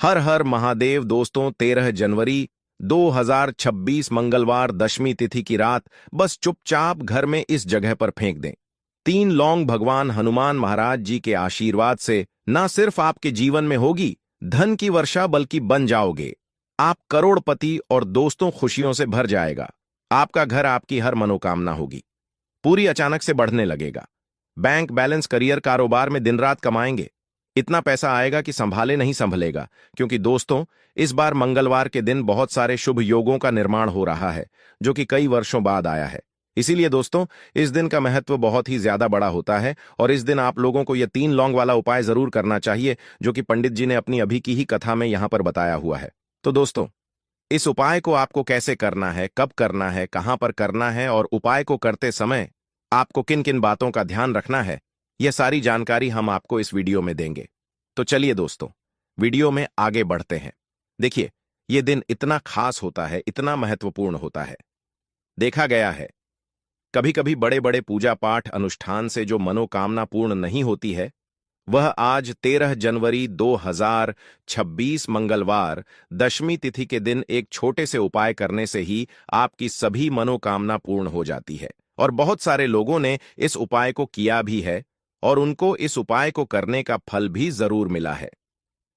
हर हर महादेव दोस्तों। 13 जनवरी 2026 मंगलवार दशमी तिथि की रात बस चुपचाप घर में इस जगह पर फेंक दें। 3 लौंग भगवान हनुमान महाराज जी के आशीर्वाद से ना सिर्फ आपके जीवन में होगी धन की वर्षा, बल्कि बन जाओगे आप करोड़पति और दोस्तों खुशियों से भर जाएगा। आपका घर आपकी हर मनोकामना होगी पूरी अचानक से बढ़ने लगेगा। बैंक बैलेंस, करियर, कारोबार में दिन रात कमाएंगे। इतना पैसा आएगा कि संभाले नहीं संभलेगा। क्योंकि दोस्तों, इस बार मंगलवार के दिन बहुत सारे शुभ योगों का निर्माण हो रहा है जो कि कई वर्षों बाद आया है। इसीलिए दोस्तों, इस दिन का महत्व बहुत ही ज्यादा बड़ा होता है और इस दिन आप लोगों को यह 3 लौंग वाला उपाय जरूर करना चाहिए जो कि पंडित जी ने अपनी अभी की ही कथा में यहां पर बताया हुआ है। तो दोस्तों, इस उपाय को आपको कैसे करना है, कब करना है, कहां पर करना है और उपाय को करते समय आपको किन किन बातों का ध्यान रखना है, यह सारी जानकारी हम आपको इस वीडियो में देंगे। तो चलिए दोस्तों, वीडियो में आगे बढ़ते हैं। देखिए, यह दिन इतना खास होता है, इतना महत्वपूर्ण होता है। देखा गया है कभी कभी बड़े बड़े पूजा पाठ अनुष्ठान से जो मनोकामना पूर्ण नहीं होती है, वह आज 13 जनवरी 2026 मंगलवार दशमी तिथि के दिन एक छोटे से उपाय करने से ही आपकी सभी मनोकामना पूर्ण हो जाती है। और बहुत सारे लोगों ने इस उपाय को किया भी है और उनको इस उपाय को करने का फल भी जरूर मिला है।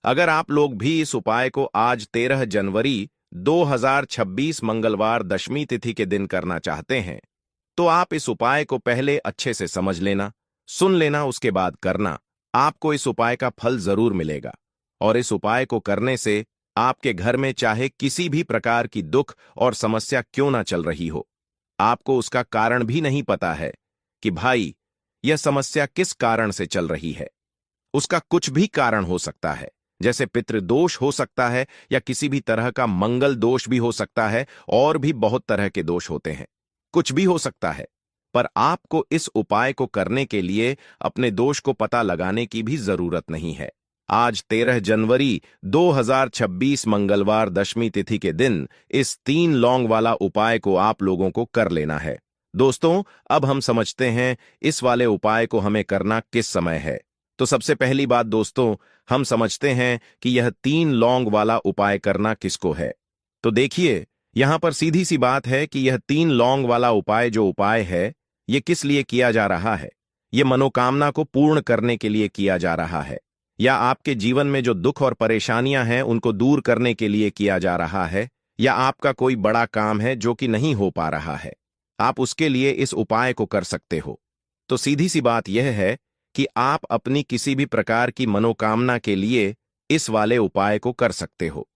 अगर आप लोग भी इस उपाय को आज 13 जनवरी 2026 मंगलवार दशमी तिथि के दिन करना चाहते हैं, तो आप इस उपाय को पहले अच्छे से समझ लेना, सुन लेना, उसके बाद करना। आपको इस उपाय का फल जरूर मिलेगा। और इस उपाय को करने से आपके घर में चाहे किसी भी प्रकार की दुख और समस्या क्यों ना चल रही हो, आपको उसका कारण भी नहीं पता है कि भाई यह समस्या किस कारण से चल रही है। उसका कुछ भी कारण हो सकता है, जैसे पितृदोष हो सकता है या किसी भी तरह का मंगल दोष भी हो सकता है, और भी बहुत तरह के दोष होते हैं। कुछ भी हो सकता है, पर आपको इस उपाय को करने के लिए अपने दोष को पता लगाने की भी जरूरत नहीं है। आज 13 जनवरी 2026 मंगलवार दशमी तिथि के दिन इस 3 लौंग वाला उपाय को आप लोगों को कर लेना है। दोस्तों, अब हम समझते हैं इस वाले उपाय को हमें करना किस समय है। तो सबसे पहली बात दोस्तों, हम समझते हैं कि यह 3 लौंग वाला उपाय करना किसको है। तो देखिए, यहां पर सीधी सी बात है कि यह 3 लौंग वाला उपाय जो उपाय है, यह किस लिए किया जा रहा है। यह मनोकामना को पूर्ण करने के लिए किया जा रहा है, या आपके जीवन में जो दुख और परेशानियां हैं उनको दूर करने के लिए किया जा रहा है, या आपका कोई बड़ा काम है जो कि नहीं हो पा रहा है, आप उसके लिए इस उपाय को कर सकते हो। तो सीधी सी बात यह है कि आप अपनी किसी भी प्रकार की मनोकामना के लिए इस वाले उपाय को कर सकते हो।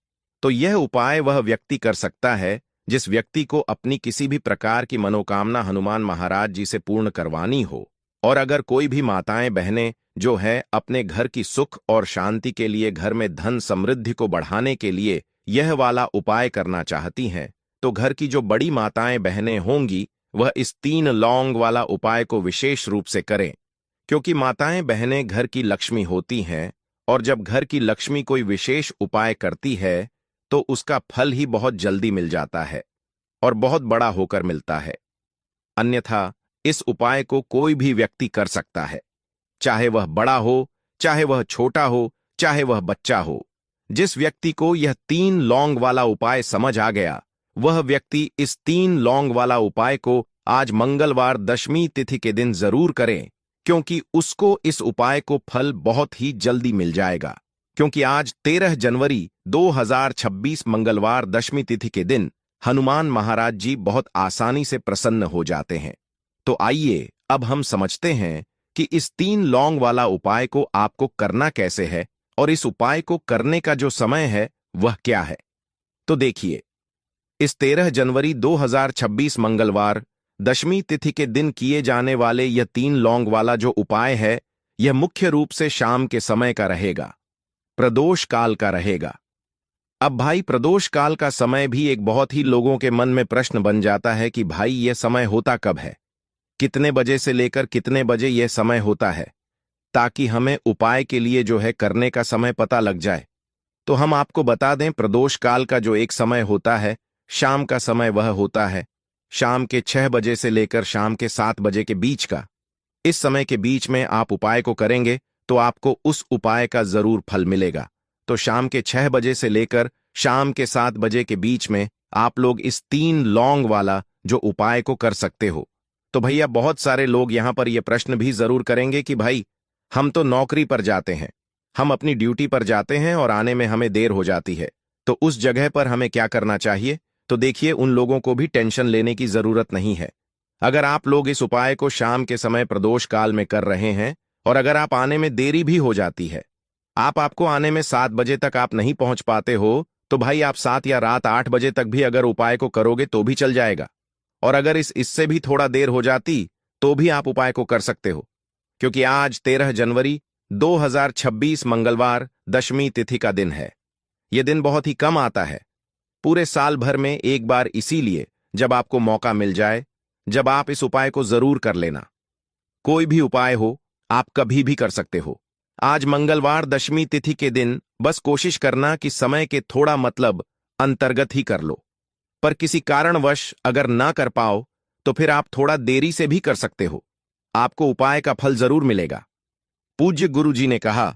तो यह उपाय वह व्यक्ति कर सकता है जिस व्यक्ति को अपनी किसी भी प्रकार की मनोकामना हनुमान महाराज जी से पूर्ण करवानी हो। और अगर कोई भी माताएं बहनें जो है अपने घर की सुख और शांति के लिए, घर में धन समृद्धि को बढ़ाने के लिए यह वाला उपाय करना चाहती हैं, तो घर की जो बड़ी माताएं बहनें होंगी वह इस 3 लौंग वाला उपाय को विशेष रूप से करें। क्योंकि माताएं बहनें घर की लक्ष्मी होती हैं, और जब घर की लक्ष्मी कोई विशेष उपाय करती है तो उसका फल ही बहुत जल्दी मिल जाता है और बहुत बड़ा होकर मिलता है। अन्यथा इस उपाय को कोई भी व्यक्ति कर सकता है, चाहे वह बड़ा हो, चाहे वह छोटा हो, चाहे वह बच्चा हो। जिस व्यक्ति को यह 3 लौंग वाला उपाय समझ आ गया, वह व्यक्ति इस 3 लौंग वाला उपाय को आज मंगलवार दशमी तिथि के दिन जरूर करें, क्योंकि उसको इस उपाय को फल बहुत ही जल्दी मिल जाएगा। क्योंकि आज 13 जनवरी 2026 मंगलवार दशमी तिथि के दिन हनुमान महाराज जी बहुत आसानी से प्रसन्न हो जाते हैं। तो आइए अब हम समझते हैं कि इस 3 लौंग वाला उपाय को आपको करना कैसे है और इस उपाय को करने का जो समय है वह क्या है। तो देखिए, इस 13 जनवरी 2026 मंगलवार दशमी तिथि के दिन किए जाने वाले यह 3 लौंग वाला जो उपाय है, यह मुख्य रूप से शाम के समय का रहेगा, प्रदोष काल का रहेगा। अब भाई, प्रदोष काल का समय भी एक बहुत ही लोगों के मन में प्रश्न बन जाता है कि भाई यह समय होता कब है, कितने बजे से लेकर कितने बजे यह समय होता है, ताकि हमें उपाय के लिए जो है करने का समय पता लग जाए। तो हम आपको बता दें, प्रदोष काल का जो एक समय होता है, शाम का समय, वह होता है शाम के 6 बजे से लेकर शाम के 7 बजे के बीच का। इस समय के बीच में आप उपाय को करेंगे तो आपको उस उपाय का जरूर फल मिलेगा। तो शाम के 6 बजे से लेकर शाम के 7 बजे के बीच में आप लोग इस 3 लौंग वाला जो उपाय को कर सकते हो। तो भैया बहुत सारे लोग यहां पर यह प्रश्न भी जरूर करेंगे कि भाई हम तो नौकरी पर जाते हैं, हम अपनी ड्यूटी पर जाते हैं और आने में हमें देर हो जाती है, तो उस जगह पर हमें क्या करना चाहिए? तो देखिए, उन लोगों को भी टेंशन लेने की जरूरत नहीं है। अगर आप लोग इस उपाय को शाम के समय प्रदोष काल में कर रहे हैं और अगर आप आने में देरी भी हो जाती है, आपको आने में 7 बजे तक आप नहीं पहुंच पाते हो, तो भाई आप 7 या रात 8 बजे तक भी अगर उपाय को करोगे तो भी चल जाएगा। और अगर इससे भी थोड़ा देर हो जाती तो भी आप उपाय को कर सकते हो, क्योंकि आज 13 जनवरी 2026 मंगलवार दशमी तिथि का दिन है। यह दिन बहुत ही कम आता है, पूरे साल भर में एक बार, इसीलिए जब आपको मौका मिल जाए, जब आप इस उपाय को जरूर कर लेना। कोई भी उपाय हो, आप कभी भी कर सकते हो। आज मंगलवार दशमी तिथि के दिन बस कोशिश करना कि समय के थोड़ा अंतर्गत ही कर लो, पर किसी कारणवश अगर ना कर पाओ तो फिर आप थोड़ा देरी से भी कर सकते हो, आपको उपाय का फल जरूर मिलेगा। पूज्य गुरु जी ने कहा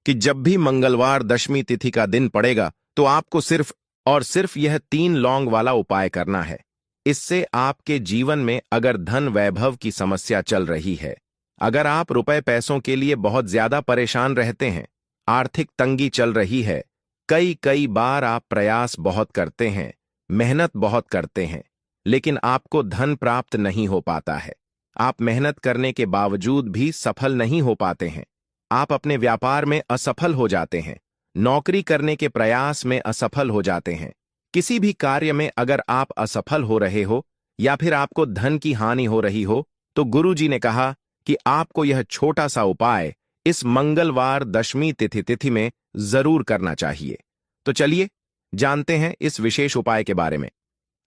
कि जब भी मंगलवार दशमी तिथि का दिन पड़ेगा तो आपको सिर्फ और सिर्फ यह 3 लौंग वाला उपाय करना है। इससे आपके जीवन में अगर धन वैभव की समस्या चल रही है, अगर आप रुपए पैसों के लिए बहुत ज्यादा परेशान रहते हैं, आर्थिक तंगी चल रही है, कई बार आप प्रयास बहुत करते हैं, मेहनत बहुत करते हैं, लेकिन आपको धन प्राप्त नहीं हो पाता है, आप मेहनत करने के बावजूद भी सफल नहीं हो पाते हैं, आप अपने व्यापार में असफल हो जाते हैं, नौकरी करने के प्रयास में असफल हो जाते हैं, किसी भी कार्य में अगर आप असफल हो रहे हो या फिर आपको धन की हानि हो रही हो, तो गुरुजी ने कहा कि आपको यह छोटा सा उपाय इस मंगलवार दशमी तिथि में जरूर करना चाहिए। तो चलिए जानते हैं इस विशेष उपाय के बारे में।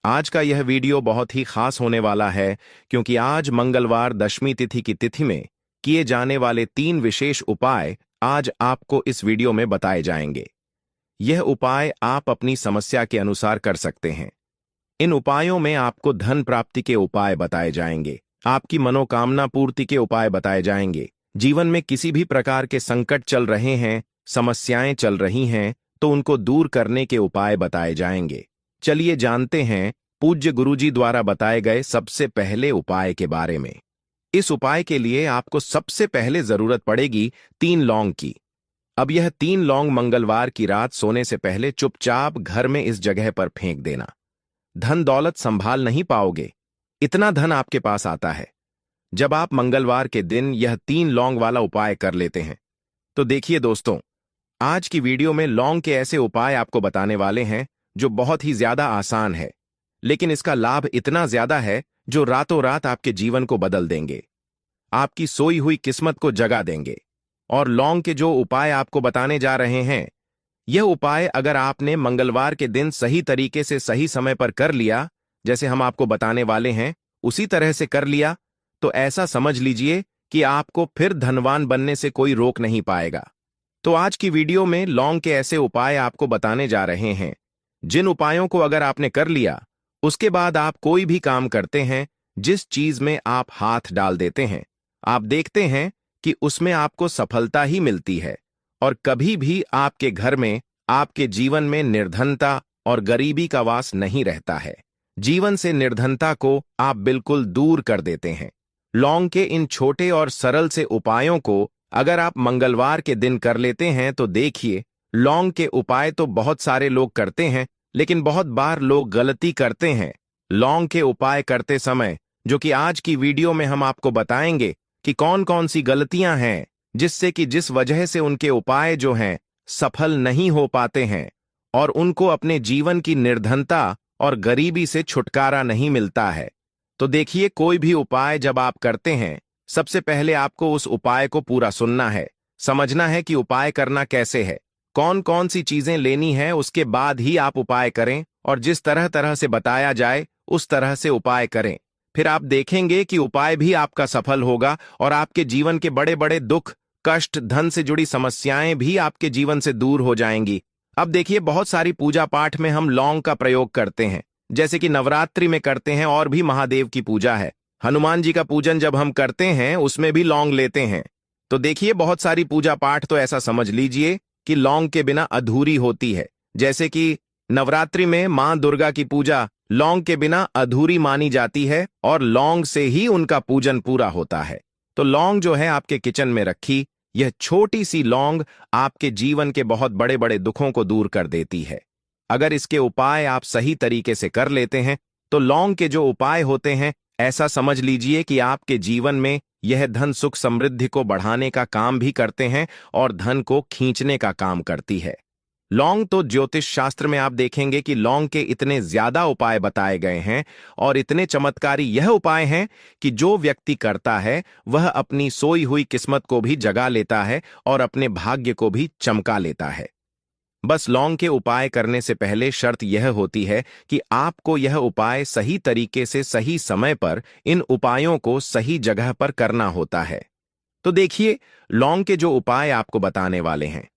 आज का यह वीडियो बहुत ही खास होने वाला है, क्योंकि आज मंगलवार दशमी तिथि की तिथि में किए जाने वाले 3 विशेष उपाय आज आपको इस वीडियो में बताए जाएंगे। यह उपाय आप अपनी समस्या के अनुसार कर सकते हैं। इन उपायों में आपको धन प्राप्ति के उपाय बताए जाएंगे, आपकी मनोकामना पूर्ति के उपाय बताए जाएंगे, जीवन में किसी भी प्रकार के संकट चल रहे हैं, समस्याएं चल रही हैं, तो उनको दूर करने के उपाय बताए जाएंगे। चलिए जानते हैं पूज्य गुरुजी द्वारा बताए गए सबसे पहले उपाय के बारे में। इस उपाय के लिए आपको सबसे पहले जरूरत पड़ेगी 3 लौंग की। अब यह 3 लौंग मंगलवार की रात सोने से पहले चुपचाप घर में इस जगह पर फेंक देना। धन दौलत संभाल नहीं पाओगे, इतना धन आपके पास आता है जब आप मंगलवार के दिन यह 3 लौंग वाला उपाय कर लेते हैं। तो देखिए दोस्तों, आज की वीडियो में लौंग के ऐसे उपाय आपको बताने वाले हैं जो बहुत ही ज्यादा आसान है, लेकिन इसका लाभ इतना ज्यादा है जो रातों रात आपके जीवन को बदल देंगे, आपकी सोई हुई किस्मत को जगा देंगे। और लौंग के जो उपाय आपको बताने जा रहे हैं, यह उपाय अगर आपने मंगलवार के दिन सही तरीके से सही समय पर कर लिया, जैसे हम आपको बताने वाले हैं उसी तरह से कर लिया, तो ऐसा समझ लीजिए कि आपको फिर धनवान बनने से कोई रोक नहीं पाएगा। तो आज की वीडियो में लौंग के ऐसे उपाय आपको बताने जा रहे हैं, जिन उपायों को अगर आपने कर लिया, उसके बाद आप कोई भी काम करते हैं, जिस चीज में आप हाथ डाल देते हैं, आप देखते हैं कि उसमें आपको सफलता ही मिलती है और कभी भी आपके घर में, आपके जीवन में निर्धनता और गरीबी का वास नहीं रहता है। जीवन से निर्धनता को आप बिल्कुल दूर कर देते हैं। लौंग के इन छोटे और सरल से उपायों को अगर आप मंगलवार के दिन कर लेते हैं तो देखिए, लौंग के उपाय तो बहुत सारे लोग करते हैं, लेकिन बहुत बार लोग गलती करते हैं लौंग के उपाय करते समय, जो कि आज की वीडियो में हम आपको बताएंगे कि कौन कौन सी गलतियां हैं जिस वजह से उनके उपाय जो हैं सफल नहीं हो पाते हैं और उनको अपने जीवन की निर्धनता और गरीबी से छुटकारा नहीं मिलता है। तो देखिए, कोई भी उपाय जब आप करते हैं, सबसे पहले आपको उस उपाय को पूरा सुनना है, समझना है कि उपाय करना कैसे है, कौन कौन सी चीजें लेनी है, उसके बाद ही आप उपाय करें और जिस तरह तरह से बताया जाए उस तरह से उपाय करें। फिर आप देखेंगे कि उपाय भी आपका सफल होगा और आपके जीवन के बड़े बड़े दुख, कष्ट, धन से जुड़ी समस्याएं भी आपके जीवन से दूर हो जाएंगी। अब देखिए, बहुत सारी पूजा पाठ में हम लौंग का प्रयोग करते हैं, जैसे कि नवरात्रि में करते हैं और भी महादेव की पूजा है, हनुमान जी का पूजन जब हम करते हैं उसमें भी लौंग लेते हैं। तो देखिए, बहुत सारी पूजा पाठ तो ऐसा समझ लीजिए कि लौंग के बिना अधूरी होती है। जैसे कि नवरात्रि में मां दुर्गा की पूजा लौंग के बिना अधूरी मानी जाती है और लौंग से ही उनका पूजन पूरा होता है। तो लौंग जो है आपके किचन में रखी, यह छोटी सी लौंग आपके जीवन के बहुत बड़े बड़े दुखों को दूर कर देती है। अगर इसके उपाय आप सही तरीके से कर लेते हैं तो लौंग के जो उपाय होते हैं, ऐसा समझ लीजिए कि आपके जीवन में यह धन सुख समृद्धि को बढ़ाने का काम भी करते हैं और धन को खींचने का काम करती है। लौंग तो ज्योतिष शास्त्र में आप देखेंगे कि लौंग के इतने ज्यादा उपाय बताए गए हैं और इतने चमत्कारी यह उपाय हैं कि जो व्यक्ति करता है वह अपनी सोई हुई किस्मत को भी जगा लेता है और अपने भाग्य को भी चमका लेता है। बस लौंग के उपाय करने से पहले शर्त यह होती है कि आपको यह उपाय सही तरीके से सही समय पर इन उपायों को सही जगह पर करना होता है। तो देखिए, लौंग के जो उपाय आपको बताने वाले हैं।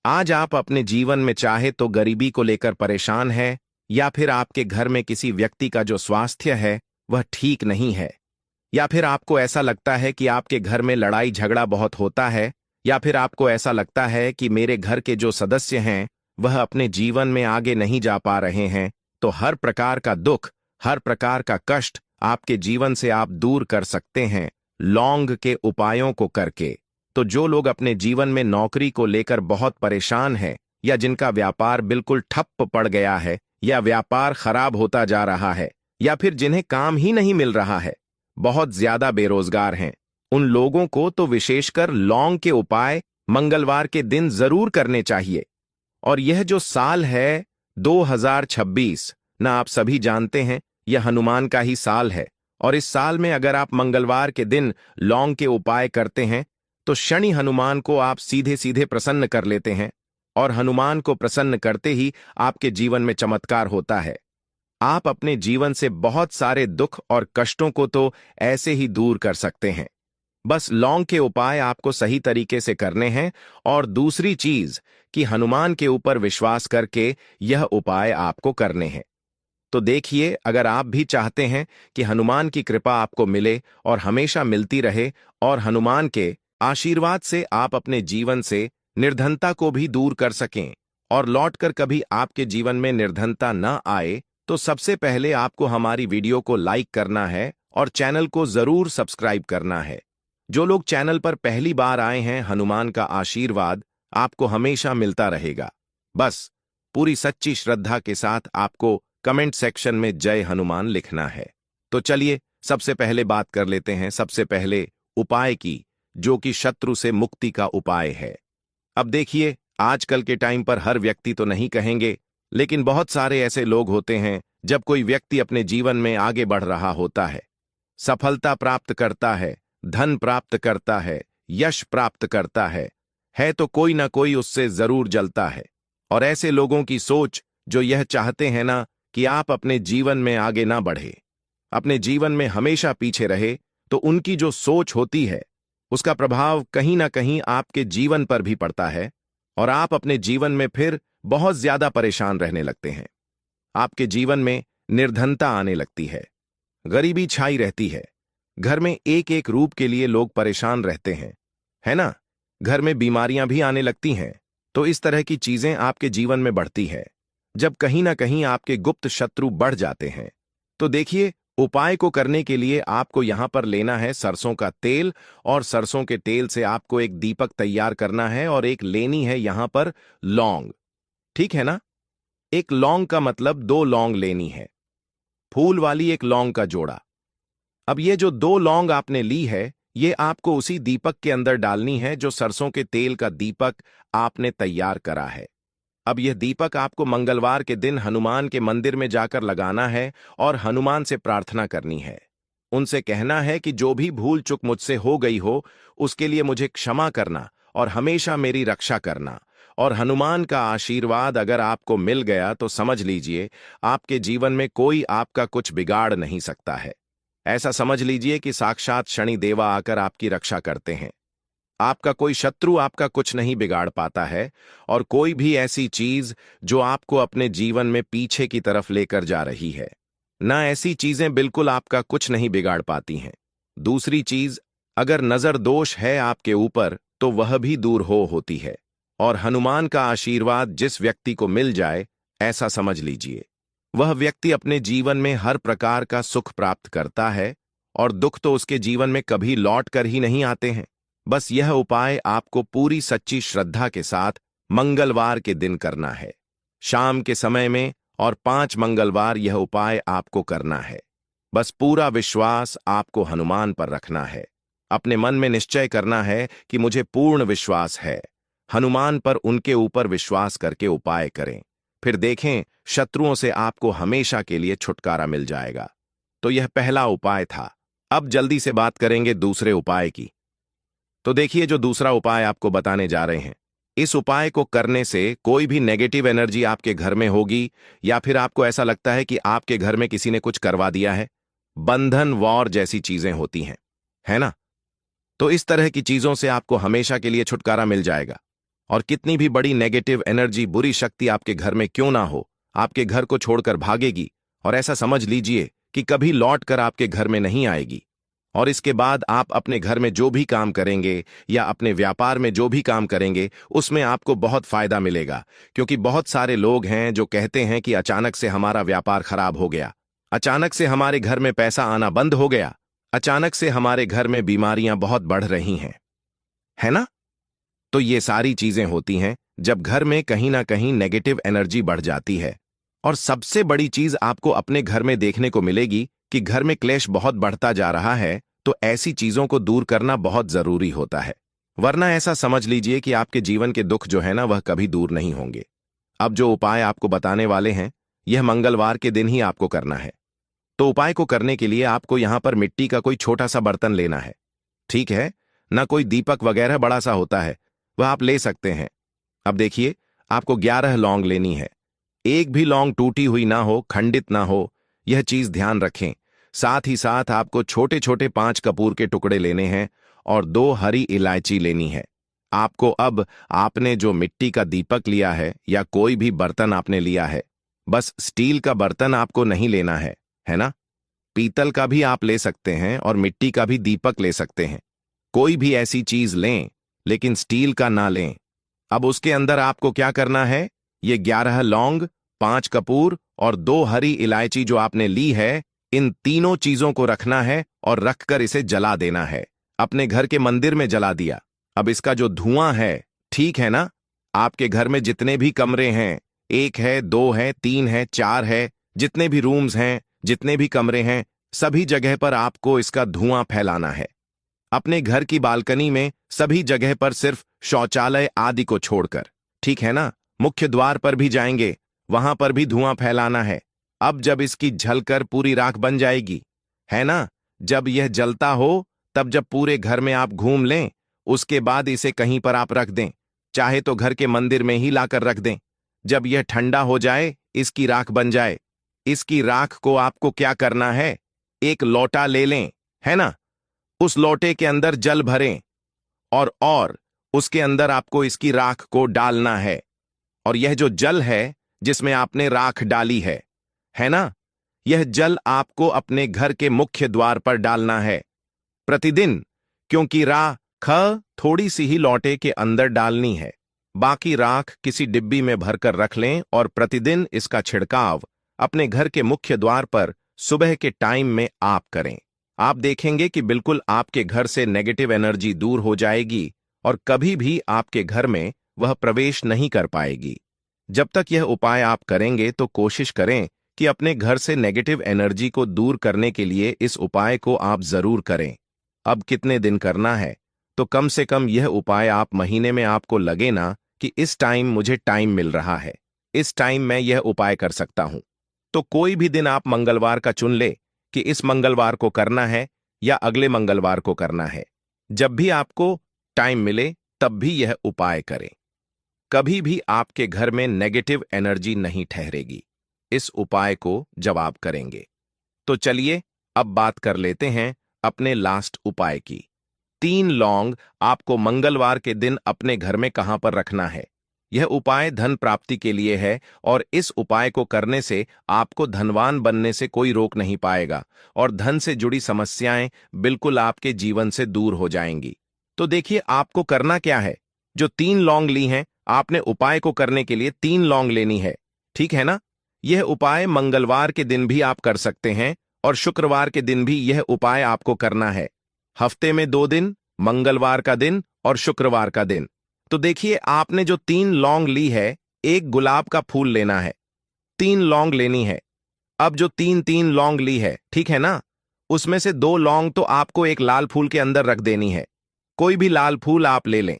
आज आप अपने जीवन में चाहे तो गरीबी को लेकर परेशान है, या फिर आपके घर में किसी व्यक्ति का जो स्वास्थ्य है वह ठीक नहीं है, या फिर आपको ऐसा लगता है कि आपके घर में लड़ाई झगड़ा बहुत होता है, या फिर आपको ऐसा लगता है कि मेरे घर के जो सदस्य हैं वह अपने जीवन में आगे नहीं जा पा रहे हैं। तो हर प्रकार का दुख, हर प्रकार का कष्ट आपके जीवन से आप दूर कर सकते हैं लौंग के उपायों को करके। तो जो लोग अपने जीवन में नौकरी को लेकर बहुत परेशान हैं, या जिनका व्यापार बिल्कुल ठप्प पड़ गया है, या व्यापार खराब होता जा रहा है, या फिर जिन्हें काम ही नहीं मिल रहा है, बहुत ज्यादा बेरोजगार हैं, उन लोगों को तो विशेषकर लौंग के उपाय मंगलवार के दिन जरूर करने चाहिए। और यह जो साल है 2026, ना आप सभी जानते हैं यह हनुमान का ही साल है, और इस साल में अगर आप मंगलवार के दिन लौंग के उपाय करते हैं तो शनि हनुमान को आप सीधे सीधे प्रसन्न कर लेते हैं, और हनुमान को प्रसन्न करते ही आपके जीवन में चमत्कार होता है। आप अपने जीवन से बहुत सारे दुख और कष्टों को तो ऐसे ही दूर कर सकते हैं। बस लौंग के उपाय आपको सही तरीके से करने हैं, और दूसरी चीज कि हनुमान के ऊपर विश्वास करके यह उपाय आपको करने हैं। तो देखिए, अगर आप भी चाहते हैं कि हनुमान की कृपा आपको मिले और हमेशा मिलती रहे, और हनुमान के आशीर्वाद से आप अपने जीवन से निर्धनता को भी दूर कर सकें और लौटकर कभी आपके जीवन में निर्धनता न आए, तो सबसे पहले आपको हमारी वीडियो को लाइक करना है और चैनल को जरूर सब्सक्राइब करना है। जो लोग चैनल पर पहली बार आए हैं, हनुमान का आशीर्वाद आपको हमेशा मिलता रहेगा। बस पूरी सच्ची श्रद्धा के साथ आपको कमेंट सेक्शन में जय हनुमान लिखना है। तो चलिए सबसे पहले बात कर लेते हैं सबसे पहले उपाय की, जो कि शत्रु से मुक्ति का उपाय है। अब देखिए, आजकल के टाइम पर हर व्यक्ति तो नहीं कहेंगे, लेकिन बहुत सारे ऐसे लोग होते हैं, जब कोई व्यक्ति अपने जीवन में आगे बढ़ रहा होता है, सफलता प्राप्त करता है, धन प्राप्त करता है, यश प्राप्त करता है तो कोई ना कोई उससे जरूर जलता है। और ऐसे लोगों की सोच जो यह चाहते हैं ना कि आप अपने जीवन में आगे ना बढ़े, अपने जीवन में हमेशा पीछे रहे, तो उनकी जो सोच होती है उसका प्रभाव कहीं ना कहीं आपके जीवन पर भी पड़ता है, और आप अपने जीवन में फिर बहुत ज्यादा परेशान रहने लगते हैं। आपके जीवन में निर्धनता आने लगती है, गरीबी छाई रहती है, घर में एक एक रूप के लिए लोग परेशान रहते हैं, है ना? घर में बीमारियां भी आने लगती हैं। तो इस तरह की चीजें आपके जीवन में बढ़ती है जब कहीं ना कहीं आपके गुप्त शत्रु बढ़ जाते हैं। तो देखिए, उपाय को करने के लिए आपको यहां पर लेना है सरसों का तेल, और सरसों के तेल से आपको एक दीपक तैयार करना है, और एक लेनी है यहां पर लौंग। ठीक है ना? एक लौंग का मतलब 2 लौंग लेनी है, फूल वाली एक लौंग का जोड़ा। अब ये जो 2 लौंग आपने ली है, ये आपको उसी दीपक के अंदर डालनी है जो सरसों के तेल का दीपक आपने तैयार करा है। अब यह दीपक आपको मंगलवार के दिन हनुमान के मंदिर में जाकर लगाना है और हनुमान से प्रार्थना करनी है। उनसे कहना है कि जो भी भूल चूक मुझसे हो गई हो उसके लिए मुझे क्षमा करना और हमेशा मेरी रक्षा करना। और हनुमान का आशीर्वाद अगर आपको मिल गया तो समझ लीजिए आपके जीवन में कोई आपका कुछ बिगाड़ नहीं सकता है। ऐसा समझ लीजिए कि साक्षात शनि देवा आकर आपकी रक्षा करते हैं। आपका कोई शत्रु आपका कुछ नहीं बिगाड़ पाता है, और कोई भी ऐसी चीज जो आपको अपने जीवन में पीछे की तरफ लेकर जा रही है, ना ऐसी चीजें बिल्कुल आपका कुछ नहीं बिगाड़ पाती हैं। दूसरी चीज, अगर नजर दोष है आपके ऊपर तो वह भी दूर होती है, और हनुमान का आशीर्वाद जिस व्यक्ति को मिल जाए, ऐसा समझ लीजिए वह व्यक्ति अपने जीवन में हर प्रकार का सुख प्राप्त करता है और दुख तो उसके जीवन में कभी लौट कर ही नहीं आते हैं। बस यह उपाय आपको पूरी सच्ची श्रद्धा के साथ मंगलवार के दिन करना है, शाम के समय में, और 5 मंगलवार यह उपाय आपको करना है। बस पूरा विश्वास आपको हनुमान पर रखना है। अपने मन में निश्चय करना है कि मुझे पूर्ण विश्वास है। हनुमान पर उनके ऊपर विश्वास करके उपाय करें, फिर देखें शत्रुओं से आपको हमेशा के लिए छुटकारा मिल जाएगा। तो यह पहला उपाय था। अब जल्दी से बात करेंगे दूसरे उपाय की। तो देखिए, जो दूसरा उपाय आपको बताने जा रहे हैं, इस उपाय को करने से कोई भी नेगेटिव एनर्जी आपके घर में होगी, या फिर आपको ऐसा लगता है कि आपके घर में किसी ने कुछ करवा दिया है, बंधन, वॉर जैसी चीजें होती हैं, है ना? तो इस तरह की चीजों से आपको हमेशा के लिए छुटकारा मिल जाएगा। और कितनी भी बड़ी नेगेटिव एनर्जी, बुरी शक्ति आपके घर में क्यों ना हो, आपके घर को छोड़कर भागेगी, और ऐसा समझ लीजिए कि कभी लौट कर आपके घर में नहीं आएगी। और इसके बाद आप अपने घर में जो भी काम करेंगे या अपने व्यापार में जो भी काम करेंगे, उसमें आपको बहुत फायदा मिलेगा। क्योंकि बहुत सारे लोग हैं जो कहते हैं कि अचानक से हमारा व्यापार खराब हो गया, अचानक से हमारे घर में पैसा आना बंद हो गया, अचानक से हमारे घर में बीमारियां बहुत बढ़ रही हैं, है ना? तो ये सारी चीजें होती हैं जब घर में कहीं ना कहीं नेगेटिव एनर्जी बढ़ जाती है। और सबसे बड़ी चीज आपको अपने घर में देखने को मिलेगी कि घर में क्लेश बहुत बढ़ता जा रहा है, तो ऐसी चीजों को दूर करना बहुत जरूरी होता है। वरना ऐसा समझ लीजिए कि आपके जीवन के दुख जो है ना, वह कभी दूर नहीं होंगे। अब जो उपाय आपको बताने वाले हैं, यह मंगलवार के दिन ही आपको करना है। तो उपाय को करने के लिए आपको यहां पर मिट्टी का कोई छोटा सा बर्तन लेना है, ठीक है ना? कोई दीपक वगैरह बड़ा सा होता है, वह आप ले सकते हैं। अब देखिए, आपको 11 लौंग लेनी है। एक भी लौंग टूटी हुई ना हो, खंडित ना हो, यह चीज ध्यान रखें। साथ ही साथ आपको छोटे छोटे 5 कपूर के टुकड़े लेने हैं और 2 हरी इलायची लेनी है। आपको अब, आपने जो मिट्टी का दीपक लिया है या कोई भी बर्तन आपने लिया है, बस स्टील का बर्तन आपको नहीं लेना है ना? पीतल का भी आप ले सकते हैं और मिट्टी का भी दीपक ले सकते हैं। कोई भी ऐसी चीज लें, लेकिन स्टील का ना लें। अब उसके अंदर आपको क्या करना है, ये 11 लौंग, 5 कपूर और 2 हरी इलायची जो आपने ली है, इन तीनों चीजों को रखना है और रखकर इसे जला देना है। अपने घर के मंदिर में जला दिया। अब इसका जो धुआं है, ठीक है ना? आपके घर में जितने भी कमरे हैं, 1 है, 2 है, 3 है, 4 है, जितने भी रूम्स हैं, जितने भी कमरे हैं, सभी जगह पर आपको इसका धुआं फैलाना है। अपने घर की बालकनी में सभी जगह पर, सिर्फ शौचालय आदि को छोड़कर, ठीक है ना? मुख्य द्वार पर भी जाएंगे, वहां पर भी धुआं फैलाना है। अब जब इसकी जलकर पूरी राख बन जाएगी, है ना? जब यह जलता हो, तब जब पूरे घर में आप घूम लें, उसके बाद इसे कहीं पर आप रख दें, चाहे तो घर के मंदिर में ही लाकर रख दें। जब यह ठंडा हो जाए, इसकी राख बन जाए, इसकी राख को आपको क्या करना है, एक लोटा ले लें, है ना? उस लोटे के अंदर जल भरें और उसके अंदर आपको इसकी राख को डालना है। और यह जो जल है जिसमें आपने राख डाली है ना? यह जल आपको अपने घर के मुख्य द्वार पर डालना है प्रतिदिन, क्योंकि राख थोड़ी सी ही लोटे के अंदर डालनी है। बाकी राख किसी डिब्बी में भरकर रख लें और प्रतिदिन इसका छिड़काव अपने घर के मुख्य द्वार पर सुबह के टाइम में आप करें। आप देखेंगे कि बिल्कुल आपके घर से नेगेटिव एनर्जी दूर हो जाएगी और कभी भी आपके घर में वह प्रवेश नहीं कर पाएगी। जब तक यह उपाय आप करेंगे तो कोशिश करें कि अपने घर से नेगेटिव एनर्जी को दूर करने के लिए इस उपाय को आप जरूर करें। अब कितने दिन करना है, तो कम से कम यह उपाय आप महीने में, आपको लगे ना कि इस टाइम मुझे टाइम मिल रहा है, इस टाइम मैं यह उपाय कर सकता हूं, तो कोई भी दिन आप मंगलवार का चुन ले कि इस मंगलवार को करना है या अगले मंगलवार को करना है। जब भी आपको टाइम मिले तब भी यह उपाय करें। कभी भी आपके घर में नेगेटिव एनर्जी नहीं ठहरेगी इस उपाय को जब आप करेंगे। तो चलिए अब बात कर लेते हैं अपने लास्ट उपाय की। 3 लौंग आपको मंगलवार के दिन अपने घर में कहां पर रखना है। यह उपाय धन प्राप्ति के लिए है और इस उपाय को करने से आपको धनवान बनने से कोई रोक नहीं पाएगा और धन से जुड़ी समस्याएं बिल्कुल आपके जीवन से दूर हो जाएंगी। तो देखिए आपको करना क्या है। जो 3 लौंग ली हैं आपने उपाय को करने के लिए 3 लौंग लेनी है, ठीक है ना? यह उपाय मंगलवार के दिन भी आप कर सकते हैं और शुक्रवार के दिन भी यह उपाय आपको करना है। हफ्ते में 2 दिन, मंगलवार का दिन और शुक्रवार का दिन। तो देखिए, आपने जो 3 लौंग ली है, एक गुलाब का फूल लेना है, 3 लौंग लेनी है। अब जो 3 लौंग ली है, ठीक है ना, उसमें से 2 लौंग तो आपको एक लाल फूल के अंदर रख देनी है। कोई भी लाल फूल आप ले लें,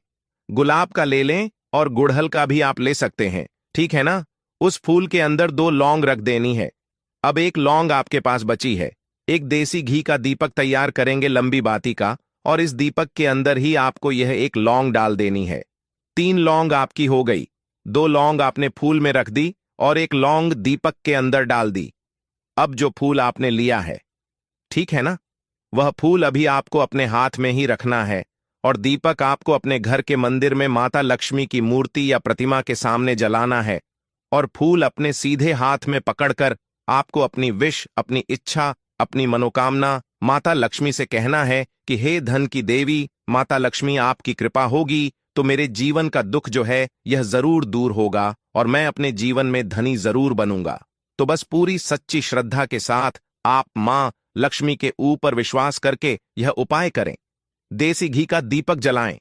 गुलाब का ले लें और गुड़हल का भी आप ले सकते हैं, ठीक है ना? उस फूल के अंदर 2 लौंग रख देनी है। अब एक लौंग आपके पास बची है। एक देसी घी का दीपक तैयार करेंगे लंबी बाती का, और इस दीपक के अंदर ही आपको यह एक लौंग डाल देनी है। 3 लौंग आपकी हो गई। 2 लौंग आपने फूल में रख दी और एक लौंग दीपक के अंदर डाल दी। अब जो फूल आपने लिया है, ठीक है ना, वह फूल अभी आपको अपने हाथ में ही रखना है और दीपक आपको अपने घर के मंदिर में माता लक्ष्मी की मूर्ति या प्रतिमा के सामने जलाना है। और फूल अपने सीधे हाथ में पकड़कर आपको अपनी विश, अपनी इच्छा, अपनी मनोकामना माता लक्ष्मी से कहना है कि हे धन की देवी माता लक्ष्मी, आपकी कृपा होगी तो मेरे जीवन का दुख जो है यह जरूर दूर होगा और मैं अपने जीवन में धनी जरूर बनूंगा। तो बस पूरी सच्ची श्रद्धा के साथ आप मां लक्ष्मी के ऊपर विश्वास करके यह उपाय करें। देसी घी का दीपक जलाएं,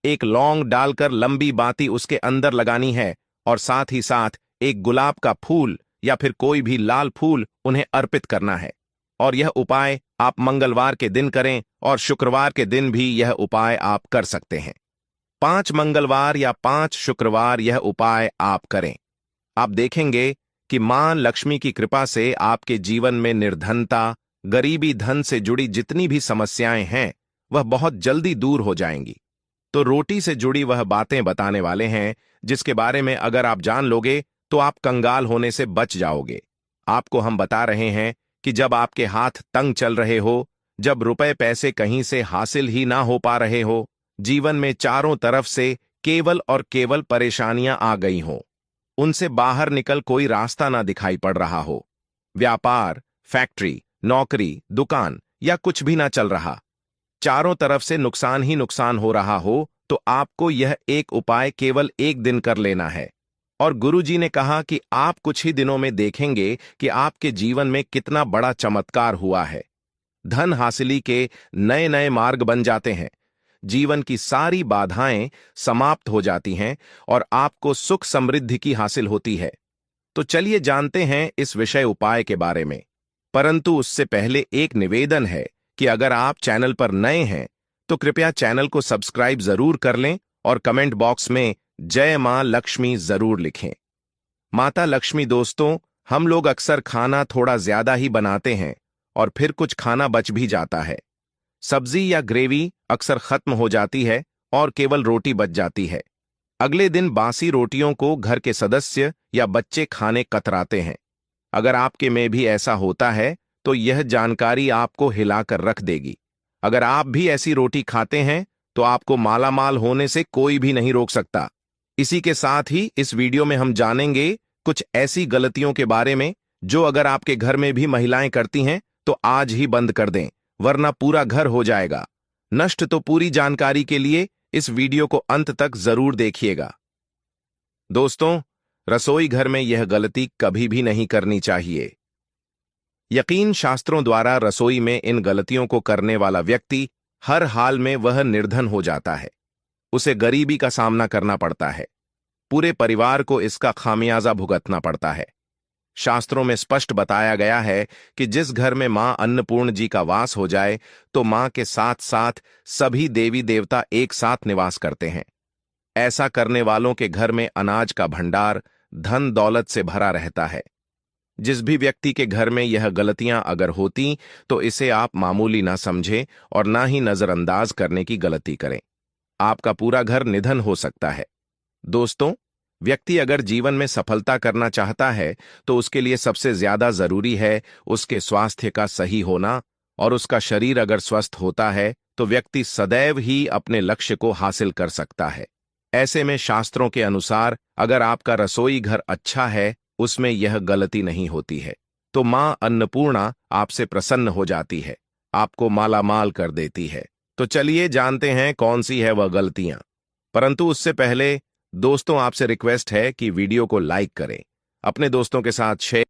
एक लौंग डालकर लंबी बाती उसके अंदर लगानी है और साथ ही साथ एक गुलाब का फूल या फिर कोई भी लाल फूल उन्हें अर्पित करना है। और यह उपाय आप मंगलवार के दिन करें और शुक्रवार के दिन भी यह उपाय आप कर सकते हैं। 5 मंगलवार या 5 शुक्रवार यह उपाय आप करें। आप देखेंगे कि मां लक्ष्मी की कृपा से आपके जीवन में निर्धनता, गरीबी, धन से जुड़ी जितनी भी समस्याएं हैं वह बहुत जल्दी दूर हो जाएंगी। तो रोटी से जुड़ी वह बातें बताने वाले हैं जिसके बारे में अगर आप जान लोगे तो आप कंगाल होने से बच जाओगे। आपको हम बता रहे हैं कि जब आपके हाथ तंग चल रहे हो, जब रुपए पैसे कहीं से हासिल ही ना हो पा रहे हो, जीवन में चारों तरफ से केवल और केवल परेशानियां आ गई हों, उनसे बाहर निकल कोई रास्ता ना दिखाई पड़ रहा हो, व्यापार, फैक्ट्री, नौकरी, दुकान या कुछ भी ना चल रहा, चारों तरफ से नुकसान ही नुकसान हो रहा हो, तो आपको यह एक उपाय केवल एक दिन कर लेना है। और गुरुजी ने कहा कि आप कुछ ही दिनों में देखेंगे कि आपके जीवन में कितना बड़ा चमत्कार हुआ है। धन हासिली के नए नए मार्ग बन जाते हैं, जीवन की सारी बाधाएं समाप्त हो जाती हैं और आपको सुख समृद्धि की हासिल होती है। तो चलिए जानते हैं इस विषय उपाय के बारे में। परंतु उससे पहले एक निवेदन है कि अगर आप चैनल पर नए हैं तो कृपया चैनल को सब्सक्राइब जरूर कर लें और कमेंट बॉक्स में जय मां लक्ष्मी जरूर लिखें। माता लक्ष्मी दोस्तों, हम लोग अक्सर खाना थोड़ा ज्यादा ही बनाते हैं और फिर कुछ खाना बच भी जाता है। सब्जी या ग्रेवी अक्सर खत्म हो जाती है और केवल रोटी बच जाती है। अगले दिन बासी रोटियों को घर के सदस्य या बच्चे खाने कतराते हैं। अगर आपके में भी ऐसा होता है तो यह जानकारी आपको हिलाकर रख देगी। अगर आप भी ऐसी रोटी खाते हैं तो आपको मालामाल होने से कोई भी नहीं रोक सकता। इसी के साथ ही इस वीडियो में हम जानेंगे कुछ ऐसी गलतियों के बारे में जो अगर आपके घर में भी महिलाएं करती हैं तो आज ही बंद कर दें, वरना पूरा घर हो जाएगा नष्ट। तो पूरी जानकारी के लिए इस वीडियो को अंत तक जरूर देखिएगा। दोस्तों, रसोई घर में यह गलती कभी भी नहीं करनी चाहिए। यकीन शास्त्रों द्वारा रसोई में इन गलतियों को करने वाला व्यक्ति हर हाल में वह निर्धन हो जाता है, उसे गरीबी का सामना करना पड़ता है, पूरे परिवार को इसका खामियाजा भुगतना पड़ता है। शास्त्रों में स्पष्ट बताया गया है कि जिस घर में मां अन्नपूर्ण जी का वास हो जाए तो मां के साथ साथ सभी देवी देवता एक साथ निवास करते हैं। ऐसा करने वालों के घर में अनाज का भंडार, धन दौलत से भरा रहता है। जिस भी व्यक्ति के घर में यह गलतियां अगर होती तो इसे आप मामूली ना समझें और ना ही नजरअंदाज करने की गलती करें। आपका पूरा घर निधन हो सकता है। दोस्तों, व्यक्ति अगर जीवन में सफलता करना चाहता है तो उसके लिए सबसे ज्यादा जरूरी है उसके स्वास्थ्य का सही होना, और उसका शरीर अगर स्वस्थ होता है तो व्यक्ति सदैव ही अपने लक्ष्य को हासिल कर सकता है। ऐसे में शास्त्रों के अनुसार अगर आपका रसोई घर अच्छा है, उसमें यह गलती नहीं होती है, तो मां अन्नपूर्णा आपसे प्रसन्न हो जाती है, आपको मालामाल कर देती है। तो चलिए जानते हैं कौन सी है वह गलतियां। परंतु उससे पहले दोस्तों आपसे रिक्वेस्ट है कि वीडियो को लाइक करें, अपने दोस्तों के साथ शेयर